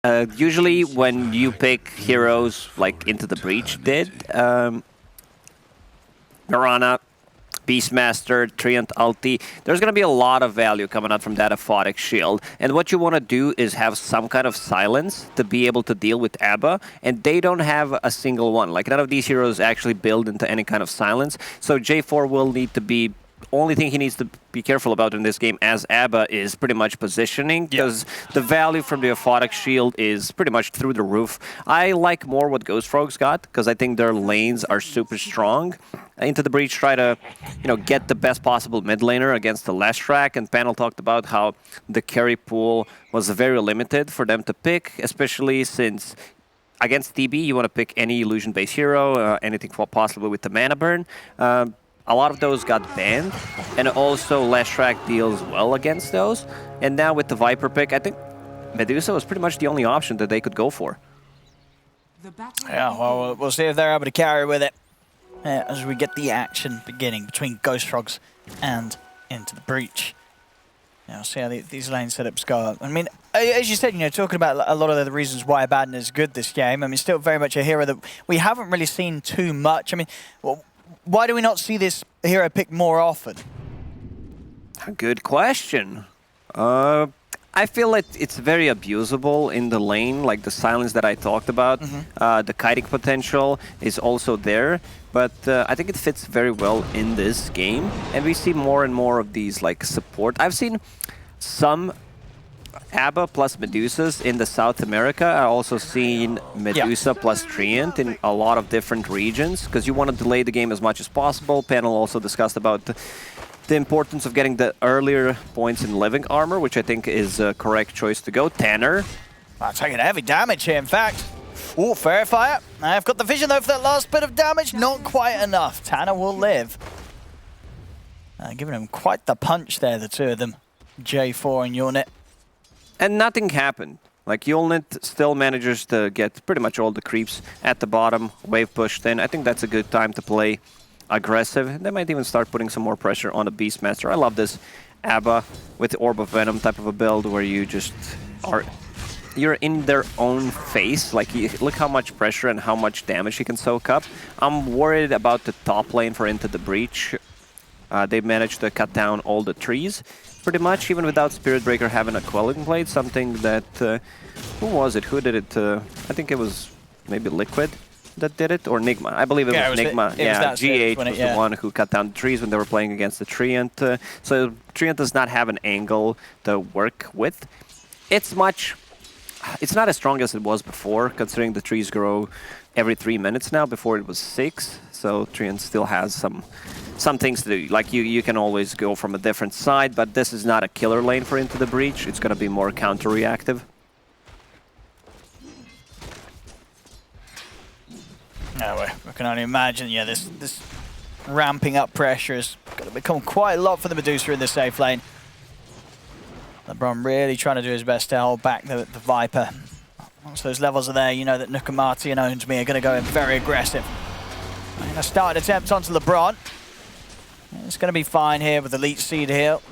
Usually when you pick heroes like Into the Breach did, Mirana, Beastmaster, Treant ulti, there's going to be a lot of value coming out from that aphotic shield. And what you want to do is have some kind of silence to be able to deal with Abba, and they don't have a single one. Like, none of these heroes actually build into any kind of silence, so J4 will need to be... Only thing he needs to be careful about in this game as Abba is pretty much positioning, because the value from the aphotic shield is pretty much through the roof. I like more what Ghost Frogs got, because I think their lanes are super strong. Into the Breach try to, get the best possible mid laner against the Leshrac, and Panel talked about how the carry pool was very limited for them to pick, especially since against TB you want to pick any illusion-based hero, anything possible with the mana burn. A lot of those got banned, and also Leshrac deals well against those. And now with the Viper pick, I think Medusa was pretty much the only option that they could go for. Yeah, well, we'll see if they're able to carry with it as we get the action beginning between Ghost Frogs and Into the Breach. We'll see how these lane setups go. I mean, as you said, talking about a lot of the reasons why Abaddon is good this game. I mean, still very much a hero that we haven't really seen too much. I mean, why do we not see this hero picked more often? Good question. I feel like it's very abusable in the lane, like the silence that I talked about. The kiting potential is also there, but I think it fits very well in this game. And we see more and more of these like support. I've seen some Abba plus Medusas in the South America. I also seen Medusa plus Treant in a lot of different regions, because you want to delay the game as much as possible. Panel also discussed about the importance of getting the earlier points in living armor, which I think is a correct choice to go. Tanner. Taking heavy damage here, in fact. Oh, Fairy Fire. I've got the vision, though, for that last bit of damage. Not quite enough. Tanner will live. Giving him quite the punch there, the two of them. J4 and Unit. And nothing happened. Like, Yulnit still manages to get pretty much all the creeps at the bottom, wave pushed in. I think that's a good time to play aggressive. They might even start putting some more pressure on the Beastmaster. I love this Abba with the Orb of Venom type of a build where you just are... You're in their own face. Like, look how much pressure and how much damage he can soak up. I'm worried about the top lane for Into the Breach. They managed to cut down all the trees, pretty much, even without Spirit Breaker having a Quelling Blade, something that... who was it? Who did it? I think it was maybe Liquid that did it, or Nigma. I believe it was Nigma. GH was the one who cut down the trees when they were playing against the Treant. So Treant does not have an angle to work with. It's not as strong as it was before, considering the trees grow every 3 minutes now. Before it was 6, so Treant still has some things to do. Like, you can always go from a different side, but this is not a killer lane for Into the Breach. It's going to be more counter-reactive. No, we can only imagine, this ramping up pressure is going to become quite a lot for the Medusa in this safe lane. LeBron really trying to do his best to hold back the Viper. Once those levels are there, you know that Nukamati and Owns Me are going to go in very aggressive. And a started attempt onto LeBron. It's going to be fine here with the Leech Seed heal.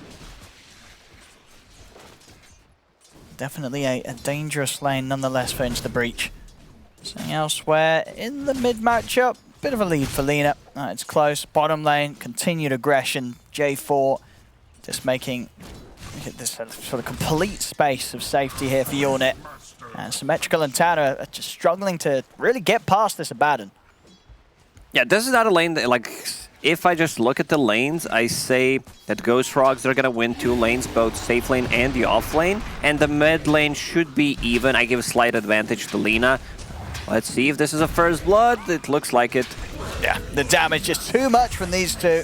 Definitely a dangerous lane nonetheless for Into the Breach. Seeing elsewhere in the mid matchup, bit of a lead for Lina. It's close. Bottom lane, continued aggression. J4 just making this sort of complete space of safety here for Unit. And Symmetrical and Tanner are just struggling to really get past this Abaddon. Yeah, this is not a lane that, like, if I just look at the lanes, I say that Ghost Frogs are going to win 2 lanes, both safe lane and the off lane. And the mid lane should be even. I give a slight advantage to Lina. Let's see if this is a first blood. It looks like it. Yeah, the damage is too much from these two.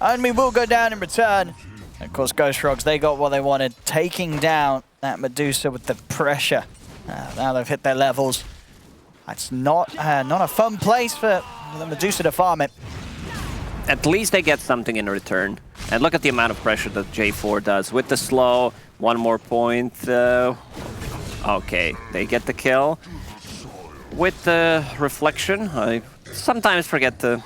Only will go down in return. Of course, Ghost Frogs, they got what they wanted, taking down that Medusa with the pressure. Now they've hit their levels. It's not a fun place for the Medusa to farm it. At least they get something in return. And look at the amount of pressure that J4 does. With the slow, one more point. Okay, they get the kill. With the reflection, I sometimes forget to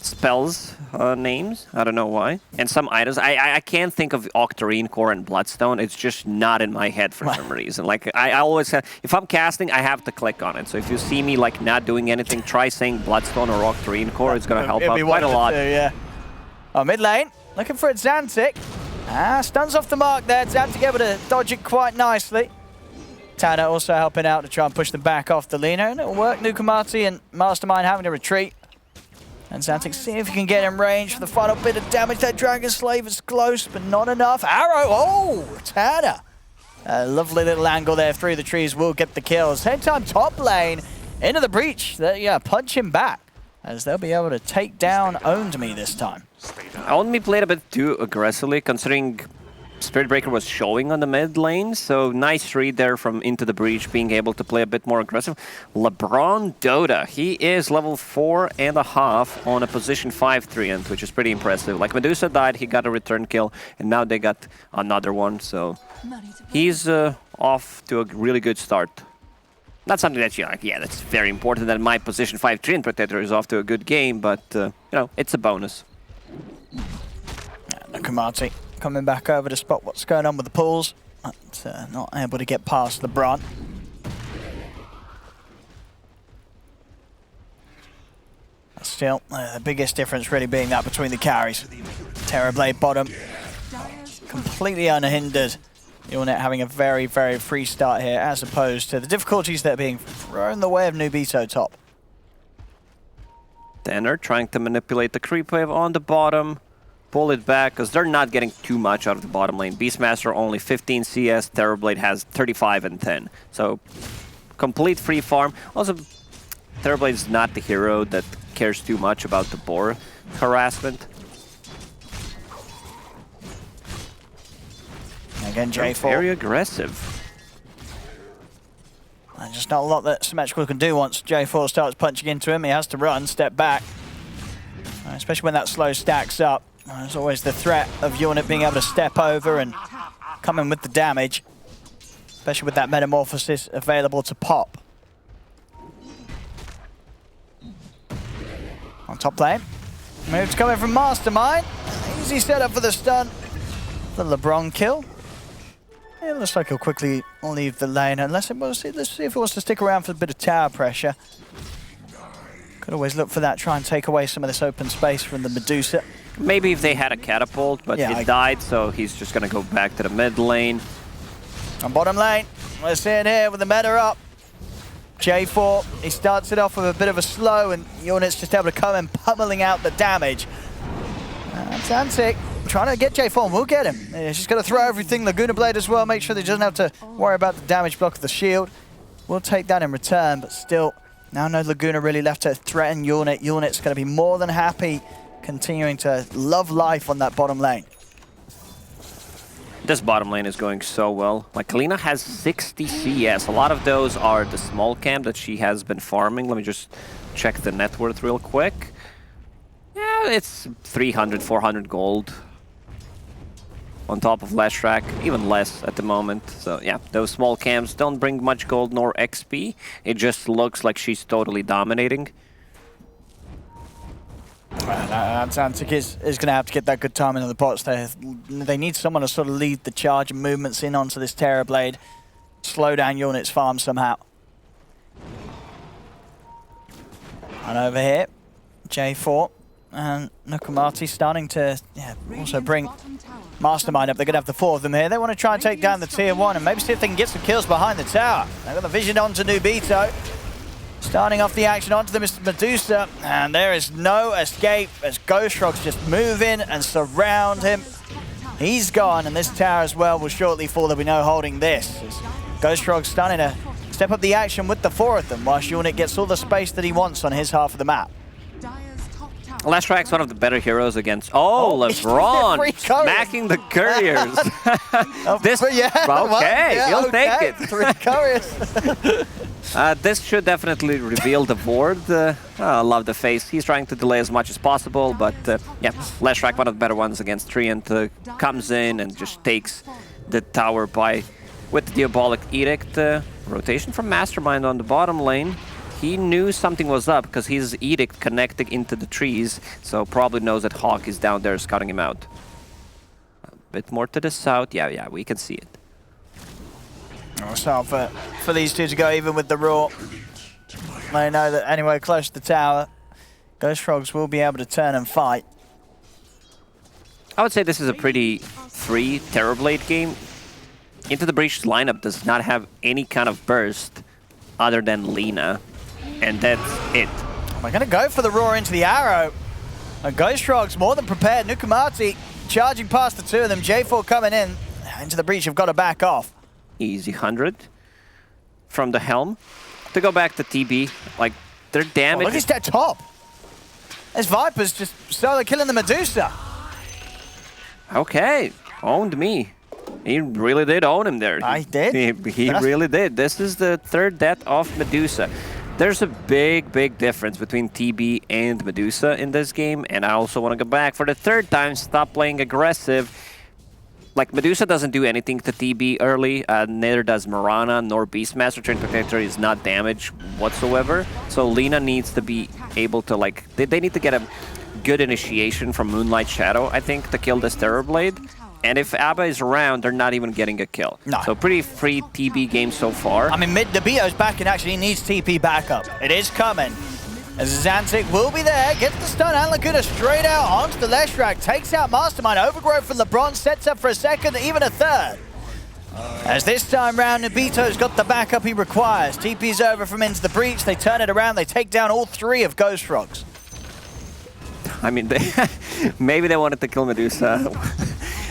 spells names. I don't know why. And some items. I can't think of Octarine Core and Bloodstone. It's just not in my head for some reason. Like I always have, if I'm casting, I have to click on it. So if you see me like not doing anything, try saying Bloodstone or Octarine Core. It's gonna help out quite a lot. Yeah. Oh, mid lane, looking for it, Xantic. Stuns off the mark there. Xantic able to dodge it quite nicely. Tana also helping out to try and push them back off the Lina, and it'll work. Nukamati and Mastermind having to retreat. And Xantic see if he can get in range for the final bit of damage. That Dragon Slave is close, but not enough. Arrow, oh, Tana. A lovely little angle there through the trees will get the kills. Same time, top lane into the breach. Yeah, punch him back, as they'll be able to take down Owned Me this time. Owned Me played a bit too aggressively, considering Spirit Breaker was showing on the mid lane, so nice read there from Into the Breach, being able to play a bit more aggressive. LeBron Dota, he is level 4.5 on a position 5 treant, which is pretty impressive. Like Medusa died, he got a return kill, and now they got another one, so he's off to a really good start. Not something that you're like, yeah, that's very important that my position 5 treant protector is off to a good game, but you know, it's a bonus. Nukamati coming back over to spot what's going on with the pools, but not able to get past LeBron. Still, the biggest difference really being that between the carries. Terrorblade bottom, completely unhindered. Unit having a very, very free start here, as opposed to the difficulties that are being thrown the way of Nubito top. Tanner trying to manipulate the creep wave on the bottom. Pull it back, because they're not getting too much out of the bottom lane. Beastmaster only 15 CS, Terrorblade has 35 and 10. So, complete free farm. Also, Terrorblade is not the hero that cares too much about the boar harassment. Again, J4. Very aggressive. And just not a lot that Symmetrical can do once J4 starts punching into him. He has to run, step back. Especially when that slow stacks up. There's always the threat of Unit being able to step over and come in with the damage. Especially with that Metamorphosis available to pop. On top lane. Moves coming from Mastermind. Easy setup for the stun. The LeBron kill. It looks like he'll quickly leave the lane unless it was. Let's see if it wants to stick around for a bit of tower pressure. Could always look for that, try and take away some of this open space from the Medusa. Maybe if they had a catapult, but it died, so he's just going to go back to the mid lane. On bottom lane, we're seeing here with the meta up. J4, he starts it off with a bit of a slow, and Unit's just able to come in pummeling out the damage. Xantic trying to get J4, and we'll get him. She's got to throw everything. Laguna Blade as well, make sure that he doesn't have to worry about the damage block of the shield. We'll take that in return, but still, now no Laguna really left to threaten Unit. Unit's going to be more than happy continuing to love life on that bottom lane. This bottom lane is going so well. Like, Kalina has 60 CS. A lot of those are the small camp that she has been farming. Let me just check the net worth real quick. Yeah, it's 300, 400 gold. On top of Leshrac, even less at the moment. So yeah, those small camps don't bring much gold nor XP. It just looks like she's totally dominating. Xantic is going to have to get that good timing on the bots. They need someone to sort of lead the charge and movements in onto this Terrorblade. Slow down Unit's farm somehow. And over here, J4 and Nukamati starting to also bring Mastermind up. They're going to have the 4 of them here. They want to try and take down the tier 1 and maybe see if they can get some kills behind the tower. They've got the vision onto Nubito. Starting off the action onto the Mr. Medusa, and there is no escape as Ghost Frogs just move in and surround him. He's gone, and this tower as well will shortly fall. There'll be no holding this. As Ghost Frogs starting to step up the action with the 4 of them, whilst Unit gets all the space that he wants on his half of the map. Leshrac's one of the better heroes against... Oh, LeBron smacking the couriers. He'll take it. 3 couriers. This should definitely reveal the board. I love the face. He's trying to delay as much as possible, but yeah, Leshrac, one of the better ones against Treant, comes in and just takes the tower by with the Diabolic Edict. Rotation from Mastermind on the bottom lane. he knew something was up because his edict connected into the trees, so probably knows that Hawk is down there scouting him out. A bit more to the south. Yeah, we can see it. It's hard for these two to go even with the Raw. They know that anywhere close to the tower, Ghost Frogs will be able to turn and fight. I would say this is a pretty free Terrorblade game. Into the Breach lineup does not have any kind of burst other than Lina, and that's it. We're going to go for the Roar into the arrow. Ghost Frogs more than prepared. Nukamati charging past the two of them. J4 coming in. Into the Breach, you've got to back off. Easy 100 from the Helm. To go back to TB, like, their damage... Oh, look at that top. This Viper's just solo killing the Medusa. Okay, owned me. He really did own him there. I did? He really did. This is the third death of Medusa. There's a big difference between TB and Medusa in this game, and I also want to go back for the third time, stop playing aggressive. Like, Medusa doesn't do anything to TB early, neither does Mirana nor Beastmaster. Train Protector is not damaged whatsoever. So Lina needs to be able to, like, they need to get a good initiation from Moonlight Shadow, I think, to kill this Terrorblade. And if Abba is around, they're not even getting a kill. No. So pretty free TB game so far. I mean, Nabito's back and actually needs TP backup. It is coming. As Zantic will be there, gets the stun, and Laguna straight out onto the Leshrac, takes out Mastermind, Overgrowth from LeBron, sets up for a second, even a third. As this time round, Nabito's got the backup he requires. TP's over from into the Breach, they turn it around, they take down all three of Ghost Frogs. I mean, maybe they wanted to kill Medusa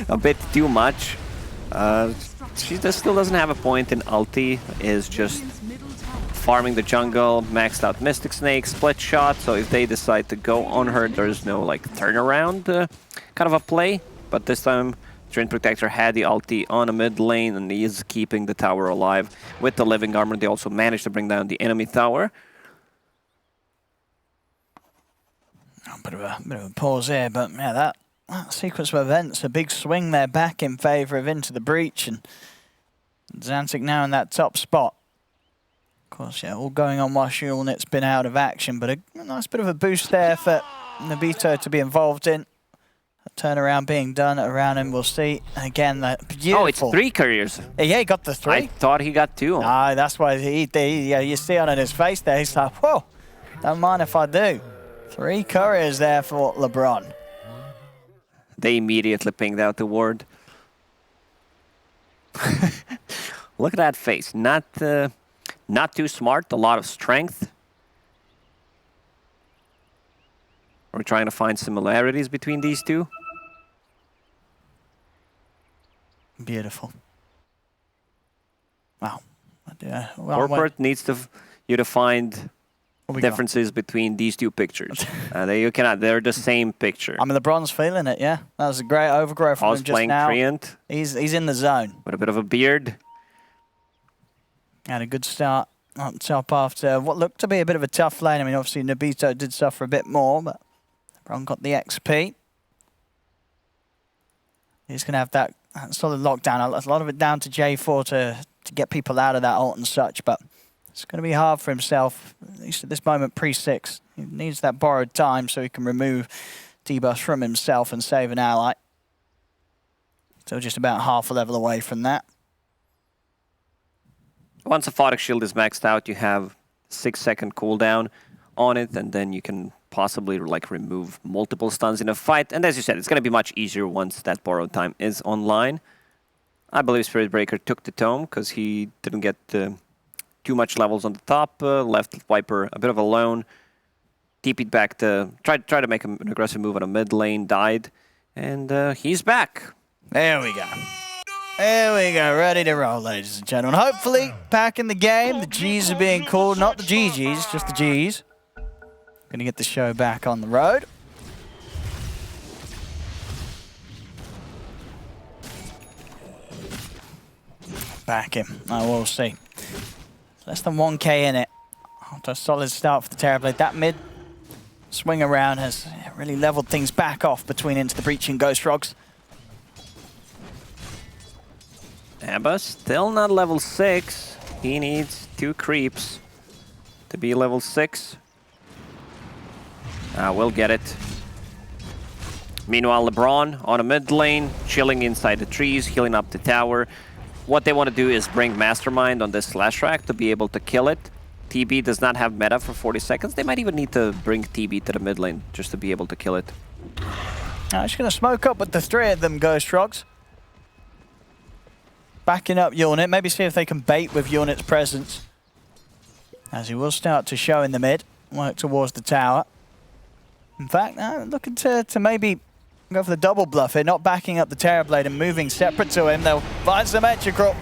a bit too much. She still doesn't have a point in ulti, is just farming the jungle, maxed out Mystic Snake, split shot, so if they decide to go on her, there's no like turnaround kind of a play. But this time, Train Protector had the ulti on a mid lane and he is keeping the tower alive with the living armor. They also managed to bring down the enemy tower. A bit of a pause here, but yeah, that sequence of events, a big swing there back in favour of Into the Breach, and Zantic now in that top spot. Of course, yeah, all going on while Shulnit's been out of action, but a nice bit of a boost there for Nabito to be involved in. A turnaround being done around him, we'll see. Again, that beautiful... Oh, it's 3 couriers. Yeah, he got the 3. I thought he got 2. No, that's why yeah, you see on his face there, he's like, whoa, don't mind if I do. 3 couriers there for LeBron. They immediately pinged out the ward. Look at that face. Not too smart, a lot of strength. We're trying to find similarities between these two. Beautiful. Wow. Corporate needs you to find differences between these two pictures. You cannot. They're the same picture. I mean, LeBron's feeling it. Yeah, that was a great overgrowth from him just now. Treant. He's in the zone. With a bit of a beard. Had a good start up top after what looked to be a bit of a tough lane. I mean, obviously Nabito did suffer a bit more, but LeBron got the XP. He's going to have that solid lockdown. A lot of it down to J4 to get people out of that ult and such, but it's going to be hard for himself, at least at this moment, pre-6. He needs that borrowed time so he can remove debuffs from himself and save an ally. Still just about half a level away from that. Once a Photic Shield is maxed out, you have 6-second cooldown on it, and then you can possibly like remove multiple stuns in a fight. And as you said, it's going to be much easier once that borrowed time is online. I believe Spirit Breaker took the tome because he didn't get too much levels on the top, left Viper a bit of alone, TP'd back to try to make an aggressive move on a mid lane, died, and he's back. There we go. There we go, ready to roll, ladies and gentlemen. Hopefully, back in the game, the G's are being called, not the GGs, just the G's. Gonna get the show back on the road. Back him, I will see. Less than 1k in it. After a solid start for the Terrorblade. That mid swing around has really leveled things back off between Into the Breach and Ghost Frogs. Abba still not level 6. He needs 2 creeps. to be level 6. We'll get it. Meanwhile, LeBron on a mid lane, chilling inside the trees, healing up the tower. What they want to do is bring Mastermind on this slash rack to be able to kill it. TB does not have meta for 40 seconds. They might even need to bring TB to the mid lane just to be able to kill it. Now she's going to smoke up with the 3 of them, Ghost Frogs. Backing up Unit, maybe see if they can bait with Unit's presence. As he will start to show in the mid, work towards the tower. In fact, looking to maybe go for the double bluff here, not backing up the Terrorblade and moving separate to him. They'll find some Electrical.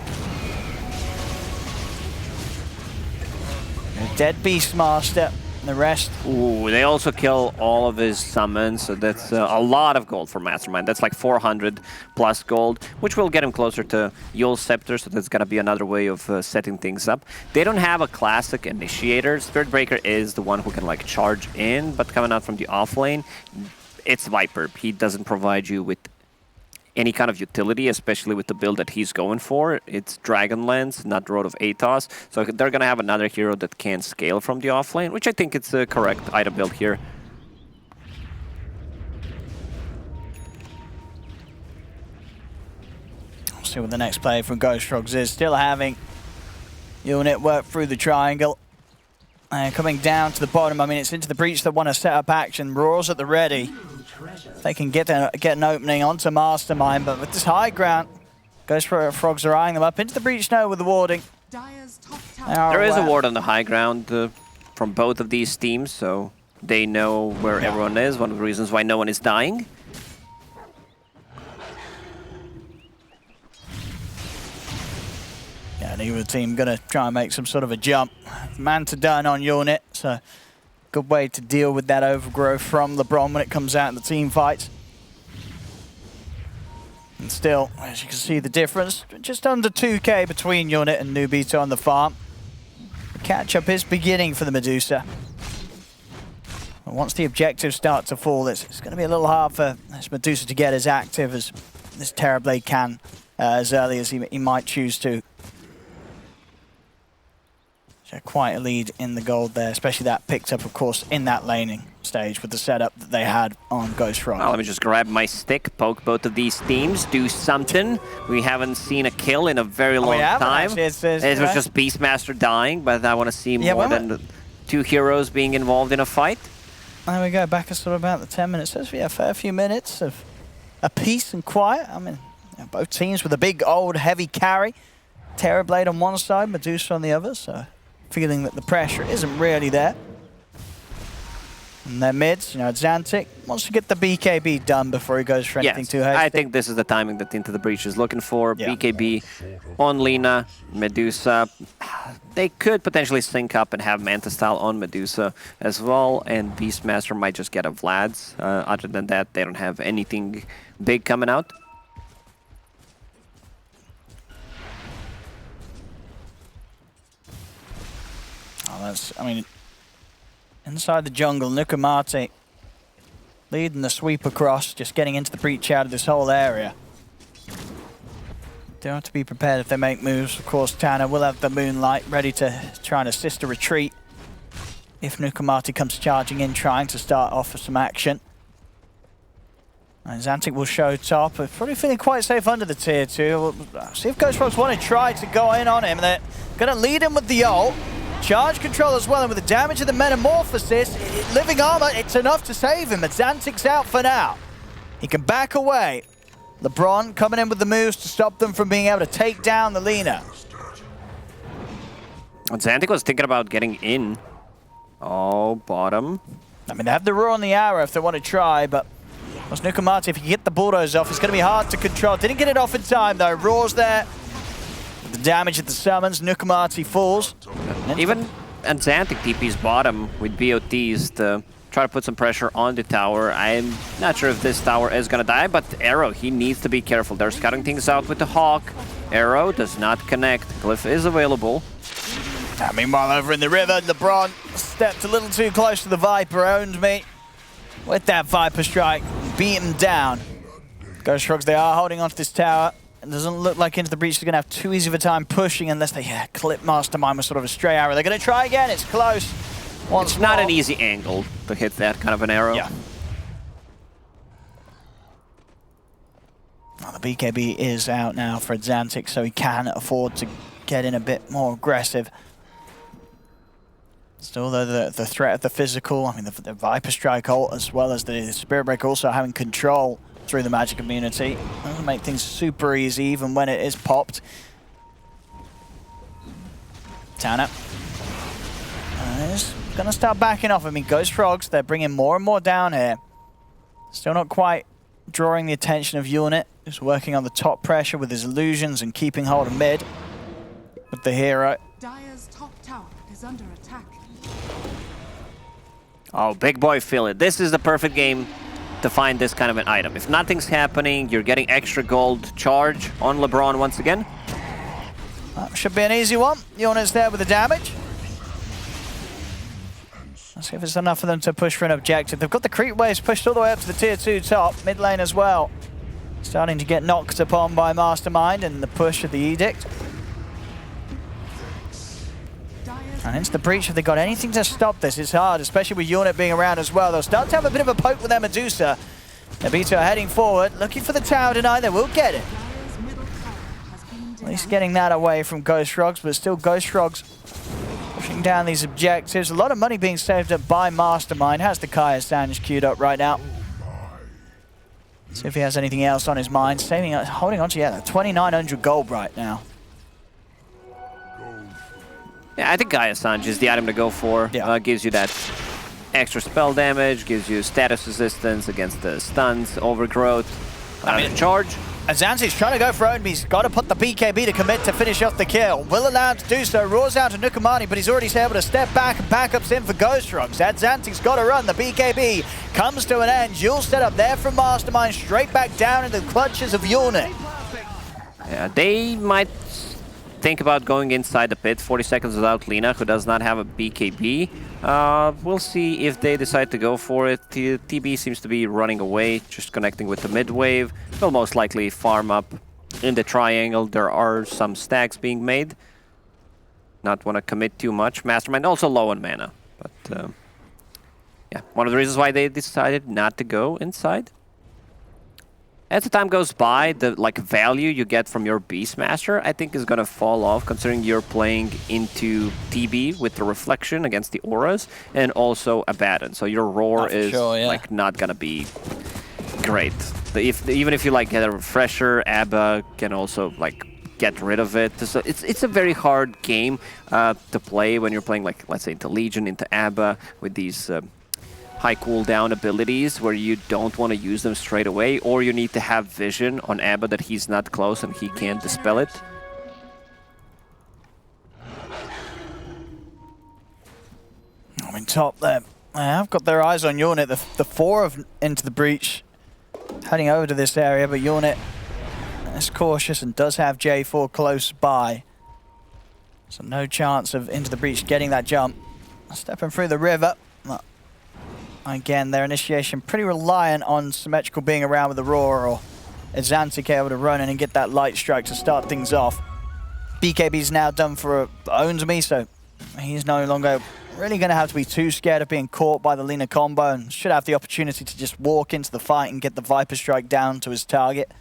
Dead Beastmaster, and the rest. Ooh, they also kill all of his summons, so that's a lot of gold for Mastermind. That's like 400 plus gold, which will get him closer to Yule's Scepter, so that's gonna be another way of setting things up. They don't have a classic initiator. Spirit Breaker is the one who can like charge in, but coming out from the off lane, it's Viper. He doesn't provide you with any kind of utility, especially with the build that he's going for. It's Dragonlance, not Road of Atos. So they're going to have another hero that can scale from the offlane, which I think it's a correct item build here. We'll see what the next play from Ghost Frogs is. Still having Unit work through the triangle. And coming down to the bottom, I mean, it's into the breach that want to set up action. Roars at the ready. They can get an opening onto Mastermind, but with this high ground, Ghost Frogs are eyeing them up into the breach now with the warding. There is a ward on the high ground from both of these teams, so they know where everyone is. One of the reasons why no one is dying. Yeah, neither team gonna try and make some sort of a jump. Man to done on Unit, so good way to deal with that overgrowth from LeBron when it comes out in the team fights. And still, as you can see the difference, just under 2k between Unit and Nubito on the farm. The catch-up is beginning for the Medusa. And once the objectives start to fall, it's going to be a little hard for this Medusa to get as active as this Terrorblade can as early as he might choose to. So quite a lead in the gold there, especially that picked up, of course, in that laning stage with the setup that they had on Ghost Frog. Well, let me just grab my stick, poke both of these teams, do something. We haven't seen a kill in a very long time. It was just Beastmaster dying, but I want to see more than 2 heroes being involved in a fight. There we go, back at sort of about the 10 minutes. So yeah, a fair few minutes of peace and quiet. I mean, both teams with a big, old, heavy carry. Terrorblade on one side, Medusa on the other, so feeling that the pressure isn't really there. And their mids, Xantic wants to get the BKB done before he goes for anything too hasty. I think this is the timing that Into the Breach is looking for. Yeah. BKB on Lina, Medusa. They could potentially sync up and have Manta Style on Medusa as well, and Beastmaster might just get a Vlad's. Other than that, they don't have anything big coming out. I mean, inside the jungle, Nukamate leading the sweep across, just getting into the breach out of this whole area. They have to be prepared if they make moves. Of course, Tanner will have the Moonlight ready to try and assist a retreat if Nukamate comes charging in, trying to start off with some action. And Xantic will show top, but probably feeling quite safe under the tier 2. We'll see if Ghost Frogs want to try to go in on him. They're going to lead him with the ult. Charge control as well, and with the damage of the Metamorphosis, living armor, it's enough to save him, but Xantic's out for now. He can back away. LeBron coming in with the moves to stop them from being able to take down the Lina. Xantic was thinking about getting in. Oh, bottom. I mean, they have the Roar on the Arrow if they want to try, but was Nukamate, if he can get the Bulldoze off, it's going to be hard to control. Didn't get it off in time, though. Roar's there. The damage at the summons, Nukamate falls. Even Xantic TP's bottom with BOTs to try to put some pressure on the tower. I'm not sure if this tower is going to die, but Arrow, he needs to be careful. They're scouting things out with the Hawk. Arrow does not connect. Glyph is available. Meanwhile, over in the river, LeBron stepped a little too close to the Viper, owned me with that Viper strike, beat him down. Ghost Frogs, they are holding onto this tower. It doesn't look like Into the Breach is going to have too easy of a time pushing unless they clip Mastermind with sort of a stray arrow. They're going to try again. It's close. Once it's not an easy angle to hit that kind of an arrow. Yeah. Well, the BKB is out now for Xantic, so he can afford to get in a bit more aggressive. Still, though, the threat of the physical, I mean, the Viper Strike ult, as well as the Spirit Break also having control through the magic immunity, doesn't make things super easy, even when it is popped. Tana is going to start backing off. I mean, Ghost Frogs, they're bringing more and more down here. Still not quite drawing the attention of Unit, who's working on the top pressure with his illusions and keeping hold of mid with the hero. Dire's top tower is under attack. Oh, big boy feel it. This is the perfect game to find this kind of an item. If nothing's happening, you're getting extra gold charge on LeBron once again. That should be an easy one. Unit's there with the damage. Let's see if it's enough for them to push for an objective. They've got the creep waves pushed all the way up to the tier 2 top, mid lane as well. Starting to get knocked upon by Mastermind and the push of the Edict. And into the Breach, have they got anything to stop this? It's hard, especially with Unit being around as well. They'll start to have a bit of a poke with their Medusa. Nobito are heading forward, looking for the tower tonight. They will get it. At least getting that away from Ghost Frogs, but still Ghost Frogs pushing down these objectives. A lot of money being saved up by Mastermind. Has the Kaya Sandwich queued up right now. See if he has anything else on his mind. Saving, holding on to, 2,900 gold right now. Yeah, I think Gaia Sanj is the item to go for. Yeah. Gives you that extra spell damage, gives you status resistance against the stuns, overgrowth, charge. Xantic's trying to go for Odin, he's got to put the BKB to commit to finish off the kill. Will allow him to do so, roars out to Nukamani, but he's already able to step back and backups in for Ghost Frogs. Xantic's got to run, the BKB comes to an end. You'll set up there from Mastermind, straight back down into the clutches of Unit. Yeah, they might think about going inside the pit. 40 seconds without Lina, who does not have a BKB. We'll see if they decide to go for it. TB seems to be running away, just connecting with the mid wave. They'll most likely farm up in the triangle. There are some stacks being made. Not want to commit too much. Mastermind also low on mana. But yeah, one of the reasons why they decided not to go inside. As the time goes by, the value you get from your Beastmaster, I think, is gonna fall off, considering you're playing into TB with the reflection against the auras, and also Abaddon. So your roar is not gonna be great. Even if you get a refresher, Abba can also get rid of it. So it's a very hard game to play when you're playing let's say into Legion, into Abba with these high cooldown abilities where you don't want to use them straight away, or you need to have vision on Abba that he's not close and he can't dispel it. I'm in top there. I've got their eyes on Unit. The four of Into the Breach heading over to this area, but Unit is cautious and does have J4 close by. So no chance of Into the Breach getting that jump. Stepping through the river. Again, their initiation pretty reliant on Symmetrical being around with the roar, or Xantic able to run in and get that light strike to start things off. BKB's now done for owns me, so he's no longer really going to have to be too scared of being caught by the Lina combo, and should have the opportunity to just walk into the fight and get the Viper Strike down to his target.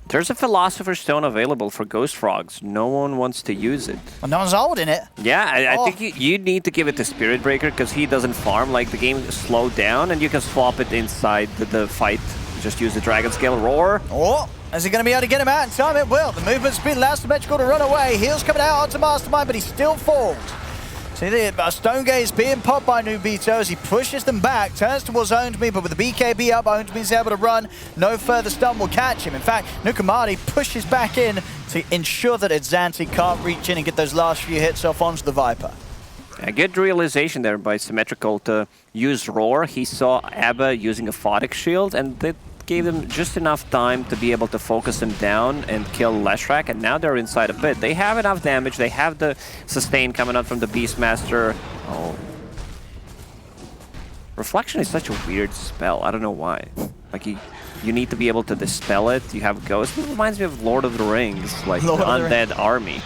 There's a Philosopher's Stone available for Ghost Frogs. No one wants to use it. Well, no one's holding it. Yeah, I think you need to give it to Spirit Breaker because he doesn't farm. The game is slowed down and you can swap it inside the fight. Just use the Dragon Scale Roar. Oh, is he going to be able to get him out in time? It will. The movement speed allows Symmetrical to run away. Heels coming out onto Mastermind, but he still falls. See, the Stone Gaze being popped by Nubito as he pushes them back, turns towards Owned Me, but with the BKB up, Owned Me's able to run. No further stun will catch him. In fact, Nukamari pushes back in to ensure that Xantic can't reach in and get those last few hits off onto the Viper. A good realization there by Symmetrical to use Roar. He saw Abba using a Photic Shield, and that gave them just enough time to be able to focus him down and kill Leshrac, and now they're inside a pit. They have enough damage, they have the sustain coming out from the Beastmaster. Oh. Reflection is such a weird spell, I don't know why. Like you need to be able to dispel it. You have Ghost. It reminds me of Lord of the Rings, like the undead army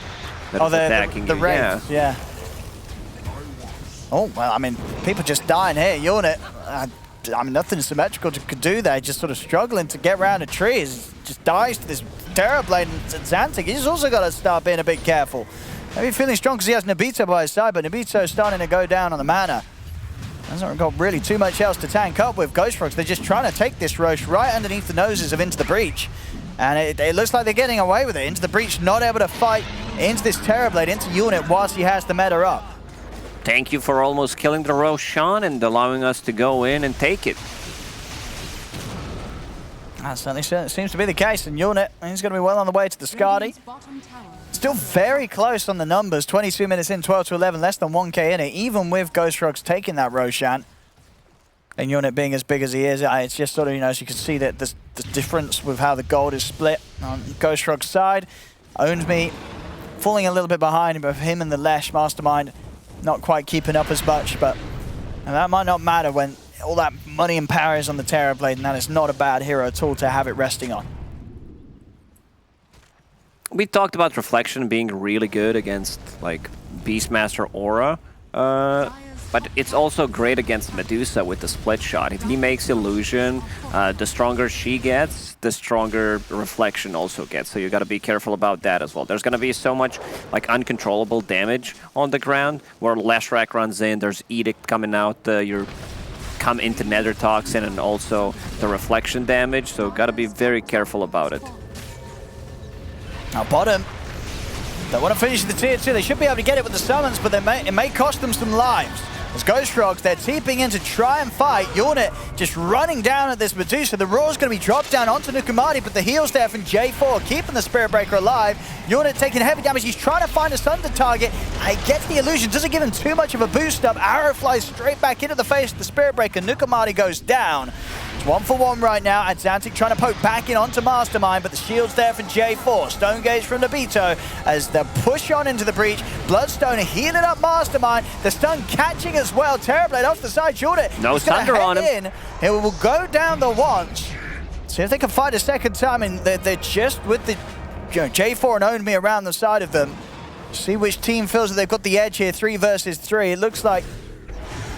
that is attacking the you. Wraiths, yeah. Oh, well, I mean, people just dying here. Unit, I mean, nothing symmetrical could do there. Just sort of struggling to get around a tree. Just dies to this Terrorblade and Xantic. He's also got to start being a bit careful. Maybe feeling strong because he has Nobito by his side, but Nobito's starting to go down on the mana. Hasn't got really too much else to tank up with. Ghost Frogs, they're just trying to take this Roche right underneath the noses of Into the Breach. And it looks like they're getting away with it. Into the Breach not able to fight into this Terrorblade, into Unit whilst he has the meta up. Thank you for almost killing the Roshan and allowing us to go in and take it. That certainly seems to be the case. And Unit, he's going to be well on the way to the Skadi. Still very close on the numbers. 22 minutes in, 12 to 11, less than 1k in it, even with Ghost Frogs taking that Roshan. And Unit being as big as he is, it's just sort of, you know, as you can see that the difference with how the gold is split on Ghost Frogs' side. Owns me falling a little bit behind, but him and the Lesh Mastermind not quite keeping up as much, but and that might not matter when all that money and power is on the Terrorblade, and that is not a bad hero at all to have it resting on. We talked about Reflection being really good against like Beastmaster Aura, but it's also great against Medusa with the split shot. If he makes Illusion, the stronger she gets, the stronger Reflection also gets. So you got to be careful about that as well. There's going to be so much like uncontrollable damage on the ground where Leshrac runs in. There's Edict coming out. You come into Nether Toxin and also the Reflection damage. So got to be very careful about it. Now bottom, they want to finish the tier 2. They should be able to get it with the summons, but it may cost them some lives. As Ghost Frogs, they're teeping in to try and fight. Unit just running down at this Medusa. The Roar's going to be dropped down onto Nukamati, but the heals there from J4, keeping the Spirit Breaker alive. Unit taking heavy damage. He's trying to find a Sunder target. And he gets the illusion. Doesn't give him too much of a boost up. Arrow flies straight back into the face of the Spirit Breaker. Nukamati goes down. It's 1-for-1 right now. Xantic trying to poke back in onto Mastermind, but the shield's there for J4. Stone Gauge from Nobito as they push on into the breach. Bloodstone healing up Mastermind. The stun catching as well. Terrorblade off the side. Unit. No Sunder on him. It will go down the once. See if they can fight a second time. And they're just with the J4 and Own Me around the side of them. See which team feels that they've got the edge here. 3 versus 3. It looks like.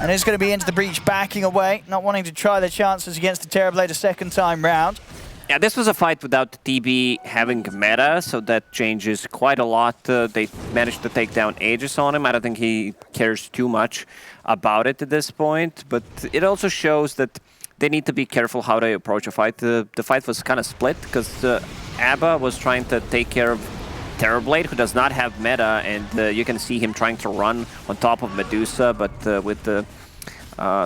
And it's going to be into the breach, backing away, not wanting to try their chances against the Terrorblade a second time round. Yeah, this was a fight without the TB having meta, so that changes quite a lot. They managed to take down Aegis on him. I don't think he cares too much about it at this point, but it also shows that they need to be careful how they approach a fight. The fight was kind of split because Abba was trying to take care of Terrorblade, who does not have meta, and you can see him trying to run on top of Medusa, but with the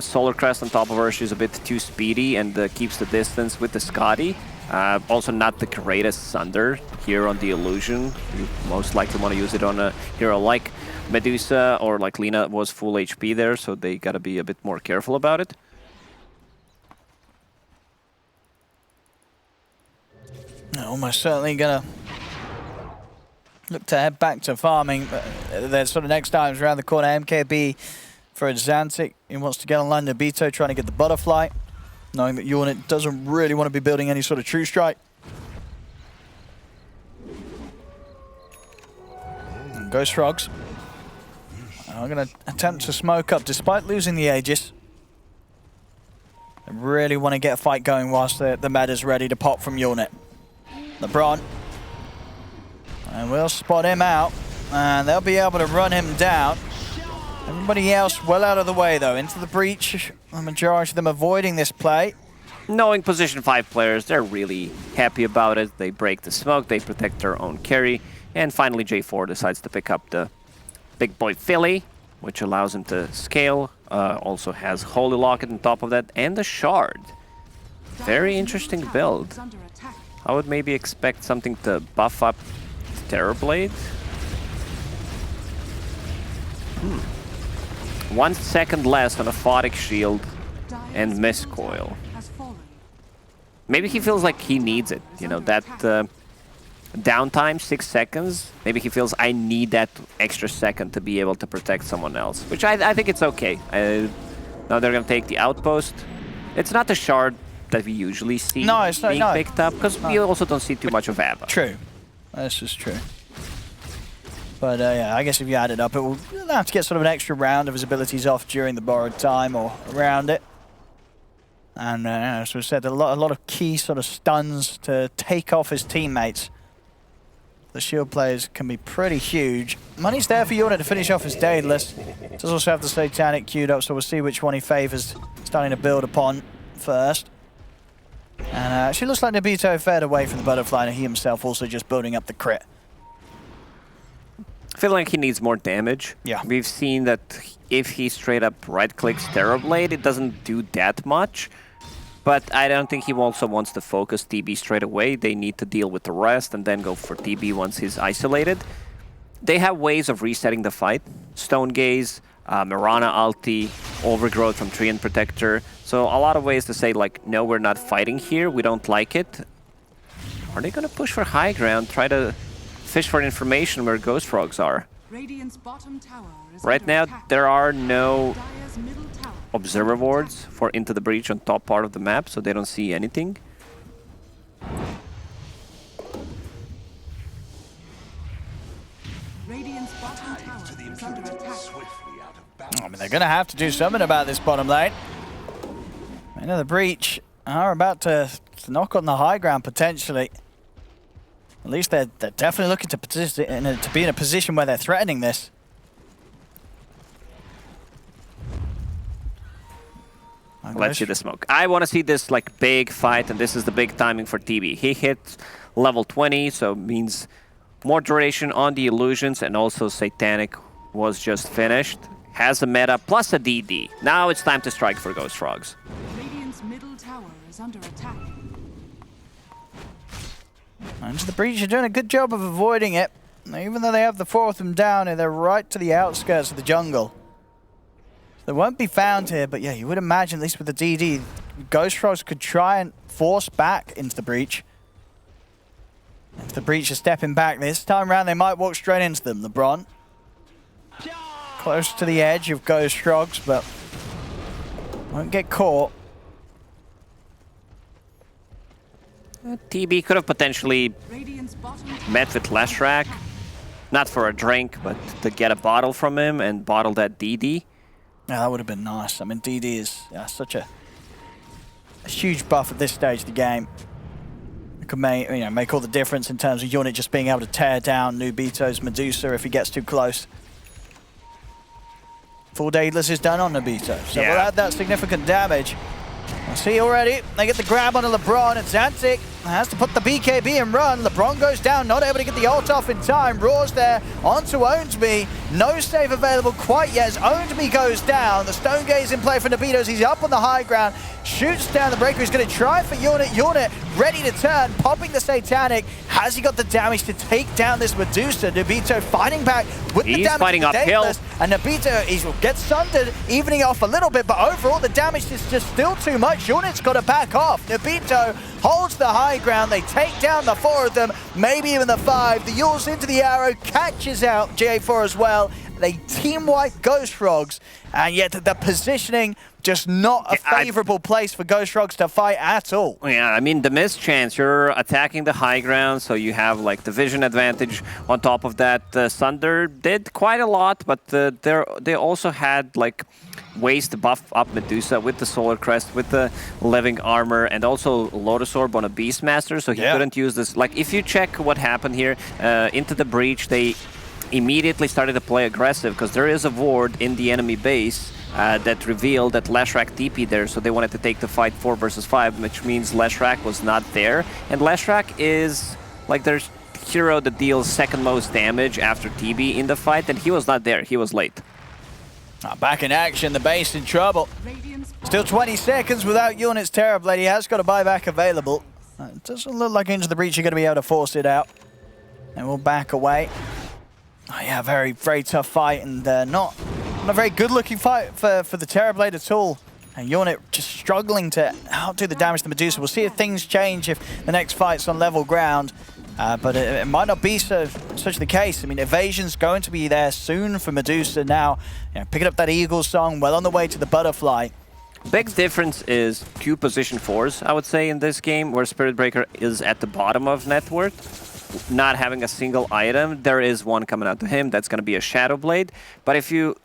Solar Crest on top of her, she's a bit too speedy and keeps the distance with the Skadi. Also not the greatest Sunder here on the Illusion. You most likely want to use it on a hero like Medusa, or like Lina was full HP there, so they gotta be a bit more careful about it. Almost certainly gonna look to head back to farming. Their sort of next items around the corner. MKB for Xantic. He wants to get online. Nobito trying to get the butterfly, knowing that Unit doesn't really want to be building any sort of true strike. And Ghost Frogs are going to attempt to smoke up despite losing the Aegis. They really want to get a fight going whilst the meta's ready to pop from Unit. LeBron. And we'll spot him out, and they'll be able to run him down. Everybody else well out of the way, though. Into the breach, the majority of them avoiding this play. Knowing position 5 players, they're really happy about it. They break the smoke, they protect their own carry, and finally J4 decides to pick up the big boy Philly, which allows him to scale. Also has Holy Locket on top of that, and the Shard. Very interesting build. I would maybe expect something to buff up Terrorblade. 1 second less on a Photic Shield and Mistcoil. Maybe he feels like he needs it, you know, that downtime, 6 seconds. Maybe he feels, I need that extra second to be able to protect someone else, which I think it's okay. Now they're going to take the outpost. It's not the Shard that we usually see No, it's not, being no. picked up, because we also don't see too much of ABBA. True. This is true. But yeah, I guess if you add it up, it will have to get sort of an extra round of his abilities off during the borrowed time or around it. And as we said, a lot of key sort of stuns to take off his teammates. The shield players can be pretty huge. Money's there for Unit to finish off his Daedalus. Does also have the Satanic queued up, so we'll see which one he favors starting to build upon first. And actually looks like Nobito fared away from the butterfly, and he himself also just building up the crit. I feel like he needs more damage. Yeah. We've seen that if he straight up right-clicks Terrorblade, it doesn't do that much. But I don't think he also wants to focus TB straight away. They need to deal with the rest and then go for TB once he's isolated. They have ways of resetting the fight. Stone Gaze, Mirana ulti, Overgrowth from Treant Protector. So a lot of ways to say, like, no, we're not fighting here. We don't like it. Are they going to push for high ground? Try to fish for information where Ghost Frogs are? Radiant's bottom tower is Right under now, attack. there are no Dire's middle tower observer under wards attack. for Into the Breach on top part of the map, so they don't see anything. Radiant's bottom tower is under attack. I mean, they're going to have to do something about this bottom lane. Into the Breach are about to knock on the high ground potentially. At least they're definitely looking to be in a position where they're threatening this. Let's see the smoke. I want to see this like big fight, and this is the big timing for TB. He hit level 20, so means more duration on the illusions, and also Satanic was just finished. Has a meta plus a DD. Now it's time to strike for Ghost Frogs. Radiant's middle tower is under attack. Into the Breach are doing a good job of avoiding it. Even though they have the four of them down, they're right to the outskirts of the jungle. They won't be found here, but yeah, you would imagine, at least with the DD, Ghost Frogs could try and force back into the Breach. If the Breach are stepping back this time around, they might walk straight into them. LeBron. Close to the edge of Ghost Frogs, but won't get caught. TB could have potentially Radiant's bottom tower met with Leshrac, not for a drink, but to get a bottle from him and bottle that DD. Yeah, that would have been nice. I mean, DD is such a huge buff at this stage of the game. It could make all the difference in terms of Unit just being able to tear down Nobito's Medusa if he gets too close. Full Daedalus is done on Nobito, so Yeah. we'll add that significant damage. I see already, they get the grab onto LeBron, and Zantic has to put the BKB and run. LeBron goes down, not able to get the ult off in time. Roar's there, onto Ownsby. No save available quite yet as Ownsby goes down. The Stone Gaze in play for Nobito's. He's up on the high ground, shoots down the breaker. He's going to try for Unit. Unit ready to turn, popping the Satanic. Has he got the damage to take down this Medusa? Nobito fighting back with the He's damage. fighting to the uphill. Daedalus, and Nobito, he gets sundered, evening off a little bit, but overall the damage is just still too much. Unit's got to back off. Nobito holds the high ground. They take down the four of them, maybe even the five. The Yules into the arrow, catches out J4 as well. They team wipe Ghost Frogs, and yet the positioning just not a favorable place for Ghost Frogs to fight at all. Yeah, I mean, the missed chance, you're attacking the high ground, so you have like the vision advantage on top of that. Sunder did quite a lot, but they also had like ways to buff up Medusa with the Solar Crest, with the Living Armor, and also Lotus Orb on a Beastmaster, so he couldn't use this. Like, if you check what happened here, into the Breach, they immediately started to play aggressive because there is a ward in the enemy base that revealed that Leshrac TP there, so they wanted to take the fight 4 versus 5, which means Leshrac was not there. And Leshrac is like their hero that deals second most damage after TB in the fight, and he was not there, he was late. Back in action, the base in trouble. Radiant's Still 20 seconds without Unit's Terrorblade. He has got a buyback available. It doesn't look like Into the Breach are going to be able to force it out. And we'll back away. Oh yeah, very, very tough fight, and not a very good-looking fight for the Terrorblade at all. And Unit just struggling to outdo the damage to Medusa. We'll see if things change if the next fight's on level ground. But it might not be such the case. I mean, Evasion's going to be there soon for Medusa now. You know, picking up that Eagle song, well on the way to the Butterfly. Big difference is Q position 4s, I would say, in this game, where Spirit Breaker is at the bottom of net worth, not having a single item. There is one coming out to him, that's going to be a Shadow Blade. But if you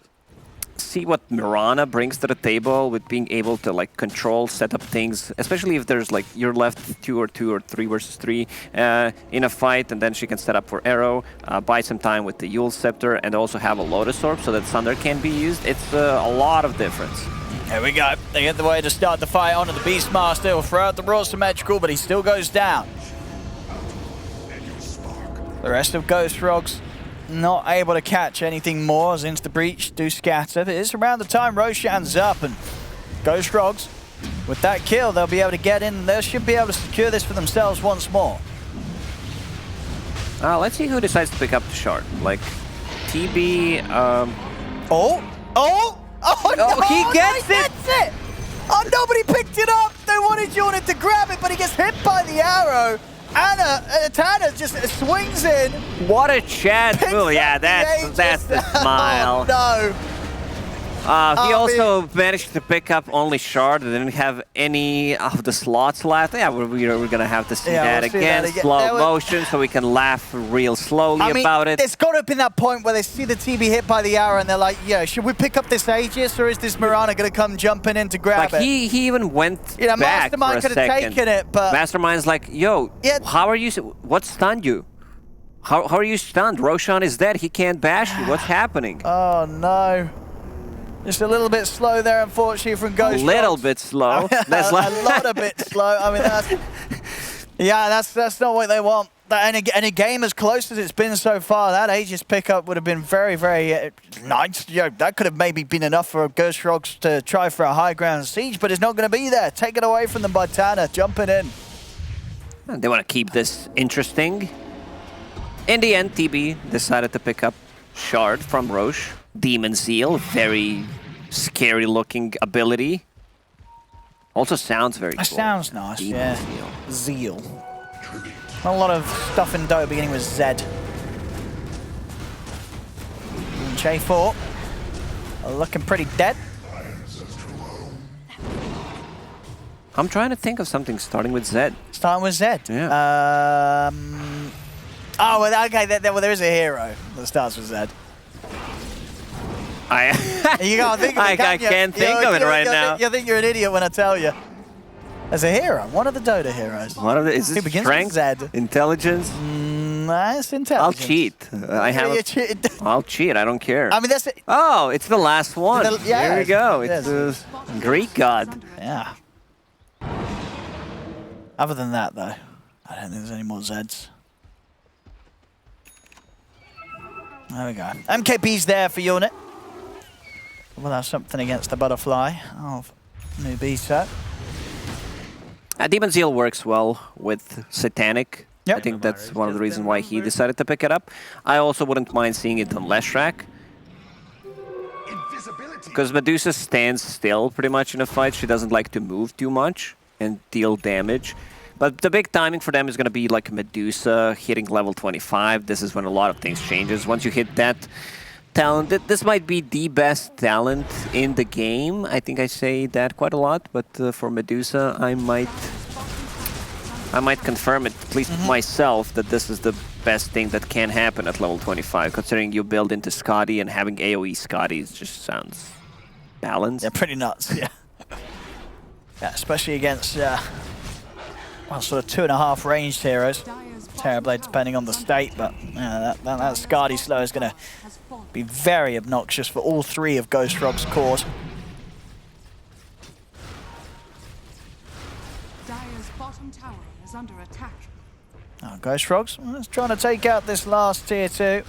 see what Mirana brings to the table with being able to like control, set up things, especially if there's like you're left 2 or 3 versus 3 in a fight, and then she can set up for Arrow, buy some time with the Yule Scepter, and also have a Lotus Orb so that Thunder can be used. It's a lot of difference. Here we go. They get the way to start the fight onto the Beastmaster. He'll throw out the Raw Symmetrical, but he still goes down. The rest of Ghost Frogs not able to catch anything more as into the breach do scatter. It is around the time Roshan's up, and Ghost Frogs, with that kill, they'll be able to get in. They should be able to secure this for themselves once more. Let's see who decides to pick up the shard. Like, TB... Oh, no, he gets it! Oh, nobody picked it up! They wanted Unit to grab it, but he gets hit by the arrow. Tana just swings in. What a chance! Oh yeah, that's the smile. Oh, no. He also managed to pick up only shard. They didn't have any of the slots left. Yeah, we're gonna have to see that again. Slow motion, so we can laugh real slowly about it. It's got to have been that point where they see the TB hit by the arrow and they're like, yeah, should we pick up this Aegis, or is this Mirana gonna come jumping in to grab it? He even went back Mastermind for a could have second. taken it, but Mastermind's like, yo, how are you? What stunned you? How are you stunned? Roshan is dead. He can't bash you. What's happening? Oh no. Just a little bit slow there, unfortunately, from Ghost. A little bit slow. a lot of bit slow. I mean, that's not what they want. And a game as close as it's been so far, that Aegis pickup would have been very, very nice. You know, that could have maybe been enough for Ghost Frogs to try for a high ground siege, but it's not going to be there. Taken away from them by Tana, jumping in. They want to keep this interesting. In the end, TB decided to pick up shard from Roche. Demon Zeal, very scary looking ability. Also sounds very cool. Sounds nice, Demon yeah. Zeal. A lot of stuff in Dota beginning with Z. And J4 looking pretty dead. I'm trying to think of something starting with Z. Starting with Z? Yeah. Oh, well, okay, there is a hero that starts with Z. You can't think of it, I can't think of it right now. You think you're an idiot when I tell you. There's a hero, one of the Dota heroes. One of the, is this strength? Intelligence? It's intelligence. I'll cheat. I'll cheat, I don't care. I mean, that's it. Oh, it's the last one. There we go. It's the Greek god. Yeah. Other than that, though, I don't think there's any more Zeds. There we go. MKB's there for Unit. We'll have something against the butterfly of Nubito. Demon Zeal works well with Satanic. Yep. I think that's one of the reasons why he decided to pick it up. I also wouldn't mind seeing it on Leshrac. Because Medusa stands still pretty much in a fight. She doesn't like to move too much and deal damage. But the big timing for them is going to be like Medusa hitting level 25. This is when a lot of things changes. Once you hit that talent, this might be the best talent in the game. I think I say that quite a lot, but for Medusa, I might confirm it, at least myself, that this is the best thing that can happen at level 25, considering you build into Scotty and having AoE Scotty just sounds balanced. Yeah, pretty nuts, yeah. Yeah, especially against, well, sort of 2.5 ranged heroes. Terrorblade depending on the state, but that Skadi slow is going to be very obnoxious for all 3 of Ghost Frog's cores. Dire's bottom tower is under attack. Now, Ghost Frogs trying to take out this last tier 2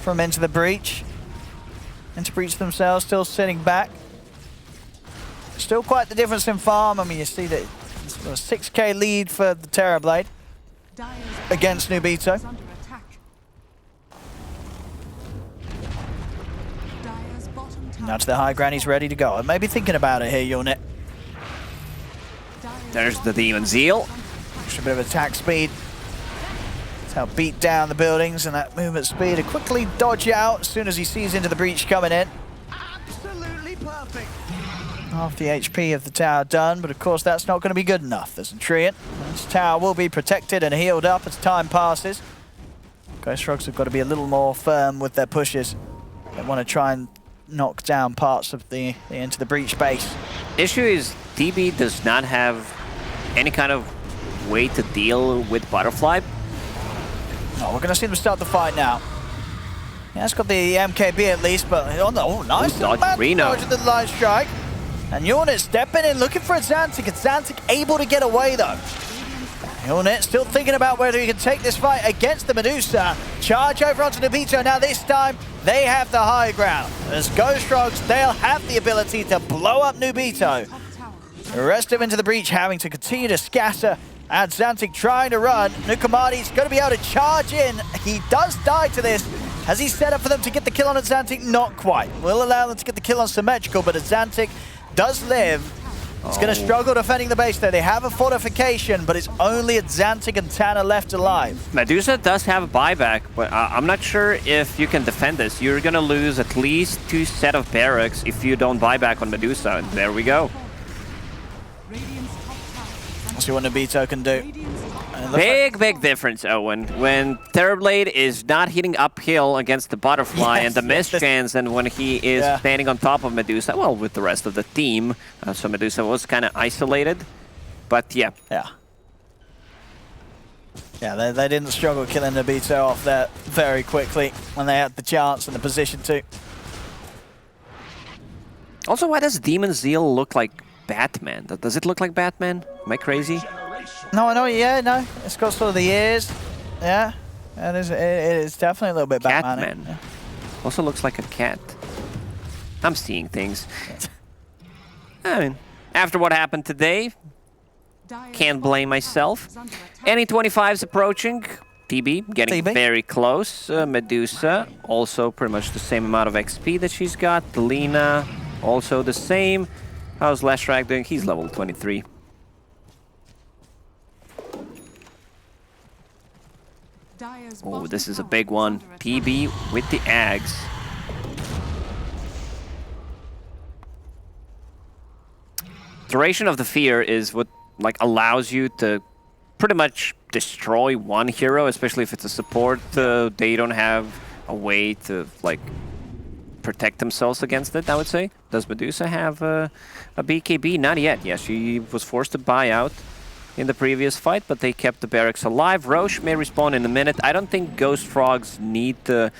from Into the Breach. Into Breach themselves still sitting back. Still quite the difference in farm. I mean, you see that it's a 6k lead for the Terrorblade against Nubito. Now to the high ground, he's ready to go. I may be thinking about it here, Unit. There's the Demon Zeal. Extra bit of attack speed. That's how beat down the buildings, and that movement speed to quickly dodge out as soon as he sees Into the Breach coming in. Absolutely perfect. Half the HP of the tower done, but of course that's not going to be good enough. There's a Treant. This tower will be protected and healed up as time passes. Ghost Frogs have got to be a little more firm with their pushes. They want to try and knock down parts of the into the breach base. Issue is DB does not have any kind of way to deal with Butterfly. Oh, we're going to see them start the fight now. Yeah, it's got the MKB at least, but nice. Dodge Reno. Dodge the line strike. And Unit stepping in, looking for a Xantic. It's Xantic able to get away though. Unit still thinking about whether he can take this fight against the Medusa. Charge over onto Nobito. Now this time, they have the high ground. As Ghost Frogs, they'll have the ability to blow up Nobito. Arrest him into the breach, having to continue to scatter. And Xantic trying to run. Nukamati's going to be able to charge in. He does die to this. Has he set up for them to get the kill on Xantic? Not quite. Will allow them to get the kill on Symmetrical, but Xantic does live. He's going to struggle defending the base there. They have a fortification, but it's only Xantic and Tanner left alive. Medusa does have a buyback, but I'm not sure if you can defend this. You're going to lose at least 2 set of barracks if you don't buy back on Medusa. And there we go. Let's see what Nobito can do. Big difference, Owen. When Terrorblade is not hitting uphill against the Butterfly and the Mischance, and when he is standing on top of Medusa, well, with the rest of the team. So Medusa was kind of isolated, but yeah. Yeah, they didn't struggle killing Nobito off there very quickly when they had the chance and the position to. Also, why does Demon Zeal look like Batman? Does it look like Batman? Am I crazy? No, I know. Yeah, no. It's got sort of the ears. Yeah, it is definitely a little bit Batman. Yeah. Also looks like a cat. I'm seeing things. I mean, after what happened today, can't blame myself. NE25's approaching. TB getting very close. Medusa also pretty much the same amount of XP that she's got. Lina also the same. How's Lashrak doing? He's level 23. Oh, this is a big one. TB with the Ags. Duration of the Fear is what allows you to pretty much destroy one hero, especially if it's a support. They don't have a way to protect themselves against it, I would say. Does Medusa have a BKB? Not yet. Yeah, she was forced to buy out in the previous fight, but they kept the barracks alive. Roche may respawn in a minute. I don't think Ghost Frogs need to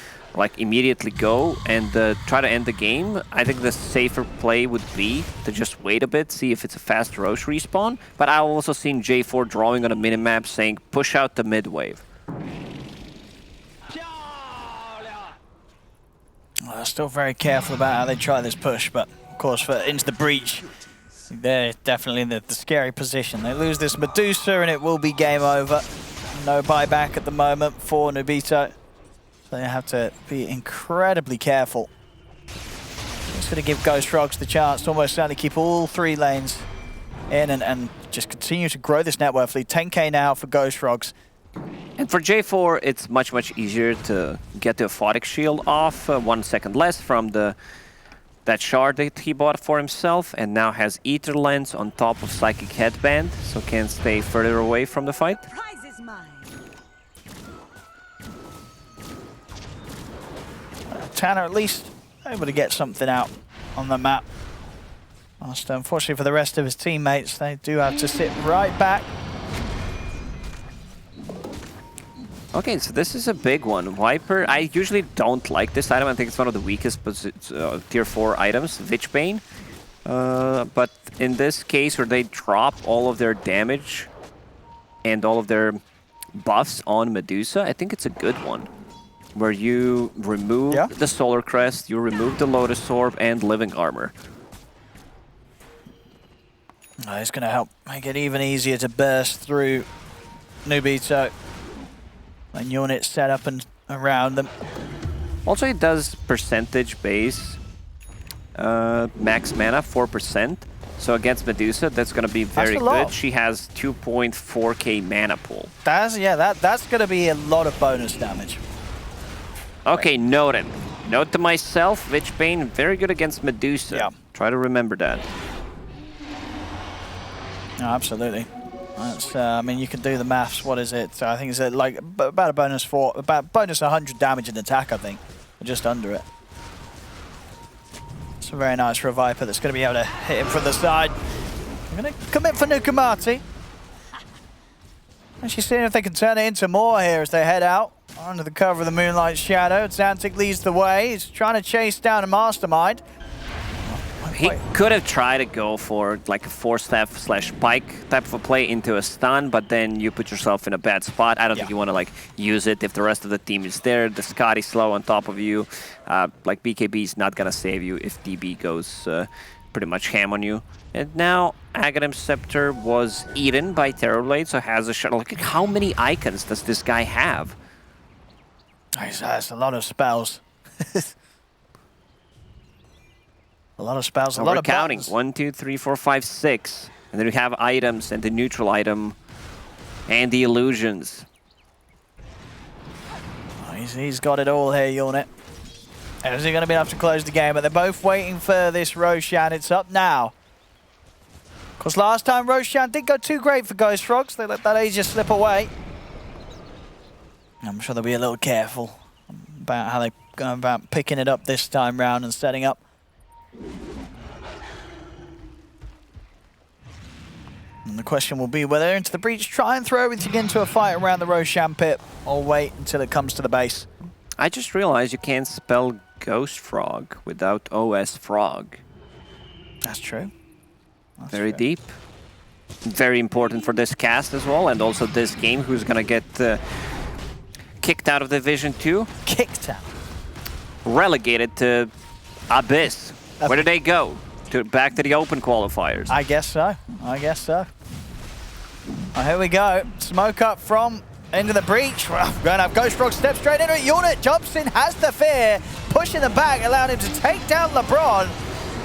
immediately go and try to end the game. I think the safer play would be to just wait a bit, see if it's a fast Roche respawn. But I've also seen J4 drawing on a minimap saying push out the mid wave. Well, still very careful about how they try this push, but of course into the breach, they're definitely in the scary position. They lose this Medusa and it will be game over. No buyback at the moment for Nobito. So they have to be incredibly careful. It's going to give Ghost Frogs the chance to almost certainly keep all 3 lanes in and just continue to grow this net worth lead. 10k now for Ghost Frogs. And for J4, it's much easier to get the Aphotic Shield off. 1 second less from that shard that he bought for himself, and now has Ether Lens on top of Psychic Headband, so can stay further away from the fight. Prize is mine. Tanner at least able to get something out on the map. Whilst unfortunately for the rest of his teammates, they do have to sit right back. Okay, so this is a big one. Viper, I usually don't like this item. I think it's one of the weakest tier 4 items, Witchbane. But in this case, where they drop all of their damage and all of their buffs on Medusa, I think it's a good one. Where you remove the Solar Crest, you remove the Lotus Orb and Living Armor. It's going to help make it even easier to burst through Nobito. And units set up and around them. Also, it does percentage base max mana, 4%. So against Medusa, that's going to be very good. She has 2.4k mana pool. That's going to be a lot of bonus damage. Okay, noted. Note to myself, Witchbane, very good against Medusa. Yeah. Try to remember that. No, absolutely. That's, I mean, you can do the maths. What is it? I think it's like about a bonus 100 damage in attack, I think. Or just under it. It's very nice for a Viper that's going to be able to hit him from the side. I'm going to commit for Nukamati. Actually seeing if they can turn it into more here as they head out under the cover of the Moonlight Shadow. Xantic leads the way. He's trying to chase down a Mastermind. He could have tried to go for like a force staff / pike type of a play into a stun, but then you put yourself in a bad spot. I don't think you want to like use it if the rest of the team is there. The Scotty slow on top of you. Like BKB is not gonna save you if DB goes pretty much ham on you. And now Aghanim's Scepter was eaten by Terrorblade, so has a shot. Look at how many icons does this guy have? That's a lot of spells. A lot of spells, a lot of counting. buttons. 1, 2, 3, 4, 5, 6. And then we have items and the neutral item and the illusions. Oh, he's got it all here, Unit. Is he going to be able to close the game? But they're both waiting for this Roshan. It's up now. Because last time Roshan did go too great for Ghost Frogs. They let that Aegis slip away. I'm sure they'll be a little careful about how they go about picking it up this time round and setting up. And the question will be whether Into the Breach try and throw everything into a fight around the Roshan pit or wait until it comes to the base. I just realized you can't spell Ghost Frog without OS Frog. That's true. That's very true. deep. Very important for this cast as well, and also this game, who's gonna get kicked out of Division 2. Kicked out. Relegated to Abyss. Where do they go? Back to the open qualifiers. I guess so. I guess so. Well, here we go. Smoke up from Into the Breach. Well, going to have Ghost Frog step straight into it. Unit jumps in, has the fear, pushing them back, allowing him to take down LeBron.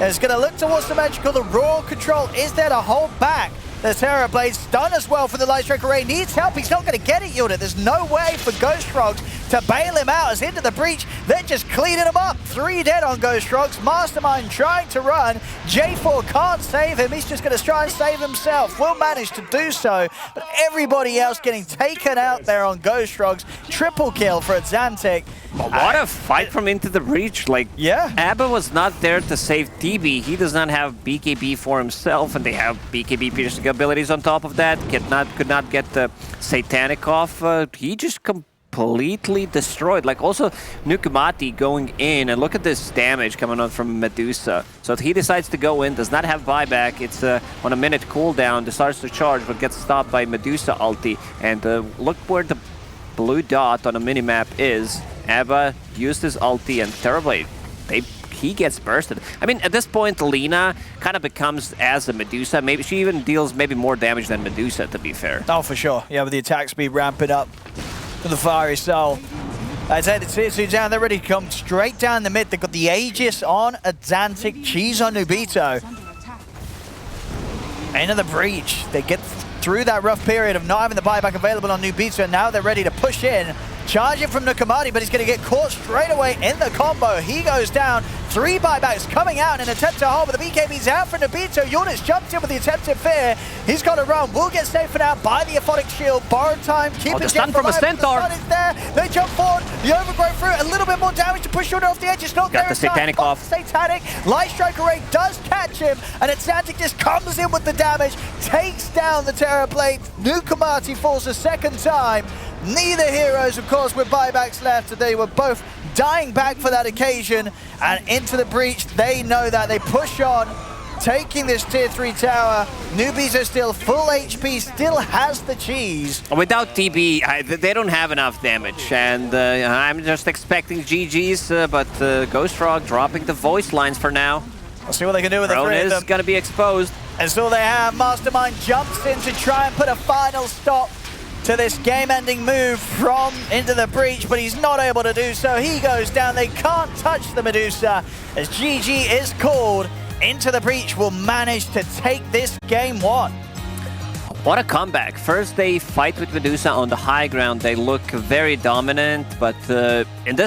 It's going to look towards the Magical. The Royal Control is there to hold back. The Terror Blade stun as well for the Light Strike Array. Needs help. He's not going to get it, Unit. There's no way for Ghost Frogs to bail him out as Into the Breach. They're just cleaning him up. 3 dead on Ghost Frogs. Mastermind trying to run. J4 can't save him. He's just going to try and save himself. Will manage to do so. But everybody else getting taken out there on Ghost Frogs. Triple kill for Xantic. What a fight from Into the Breach. Like, yeah. Abba was not there to save DB. He does not have BKB for himself, and they have BKB piercing abilities on top of that. Could not get the Satanic off. He just completely destroyed. Like, also Nukamati going in, and look at this damage coming on from Medusa. So if he decides to go in, does not have buyback. It's on a minute cooldown. Starts to charge, but gets stopped by Medusa ulti. And look where the blue dot on the minimap is. Abba used his ulti and Terrorblade. He gets bursted. I mean, at this point, Lina kind of becomes as a Medusa. Maybe she even deals maybe more damage than Medusa, to be fair. Oh, for sure. Yeah, with the attack speed ramping up for the Fiery Soul. I'd say the Tier 2 down. They're ready to come straight down the mid. They've got the Aegis on Xantic, Cheese on Nubito. Into the Breach. They get through that rough period of not having the buyback available on Nubito, and now they're ready to push in. Charging from Nukamati, but he's going to get caught straight away in the combo. He goes down. 3 buybacks coming out in an attempt to hold, but the BKB's out for Nubito. Yunus jumps in with the attempted fear. He's got to run. Will get safe out by the Aphotic Shield. Borrowed time. Keep the stun from a Centaur. The stun is there. They jump forward. The Overgrowth through. A little bit more damage to push Yunus off the edge. It's not Got the Satanic off. Satanic. Light Strike Array does catch him, and Xantic just comes in with the damage. Takes down the Terror Blade. Nukamati falls a second time. Neither heroes, of course, with buybacks left. They were both dying back for that occasion. And Into the Breach, they know that. They push on, taking this Tier 3 tower. Newbies are still full HP, still has the cheese. Without DB, they don't have enough damage. And I'm just expecting GG's, but Ghost Frog dropping the voice lines for now. We'll see what they can do with the 3 of them. is going to be exposed. And so they have. Mastermind jumps in to try and put a final stop to this game-ending move from Into the Breach, but he's not able to do so. He goes down. They can't touch the Medusa as GG is called. Into the Breach will manage to take this game 1. What a comeback. First they fight with Medusa on the high ground. They look very dominant, but in this